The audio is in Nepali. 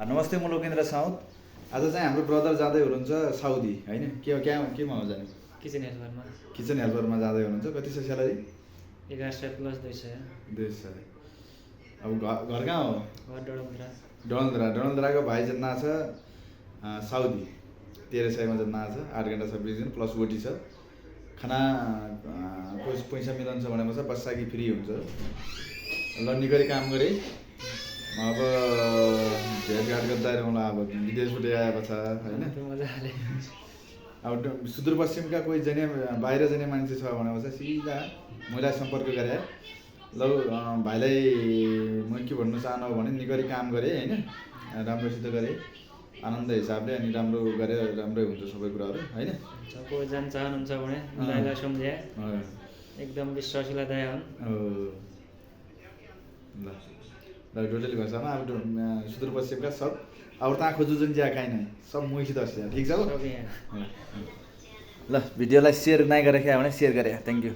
नमस्ते, म लोकेन्द्र साउद। आज चाहिँ हाम्रो ब्रदर जाँदै हुनुहुन्छ साउदी होइन, केमा हो जाने? किचन हेल्परमा जाँदै हुनुहुन्छ। कति छ स्यालेरी? 1100 प्लस 200। 200। अब घर कहाँ हो? डडेलधुरा भाइ जन्ना छ साउदी 1300 जन्ना छ। 8 घन्टा 26 दिन प्लस ओटी छ। खाना पैसा मिलाउँछ भनेको छ, बस्सा कि फ्री हुन्छ। ल निकै काम गरे। अब भेटघाट गर्दा रहला। अब विदेशबाट आएको छ होइन। अब सुदूरपश्चिमका कोही जाने बाहिर जाने मान्छे छ भनेको छ सिधा मलाई सम्पर्क गरे। ल भाइलाई म के भन्नु चाहनु भने निकै काम गरे होइन, राम्रोसित गरे आनन्द हिसाबले, अनि राम्रो गरे राम्रै हुन्छ सबै कुराहरू होइन। कोही जान चाहनुहुन्छ भने दाइलाई सम्झे, एकदम विश्वासिला दाइ हुन्। ल टोटली भाषामा अब सुदूरपश्चिमका सब अब ता खोजु जुन ज्या खाइन सब मुखी दर्श ठीक छ। ल भिडियोलाई सेयर नै गरे भने सेयर गरे। Thank you.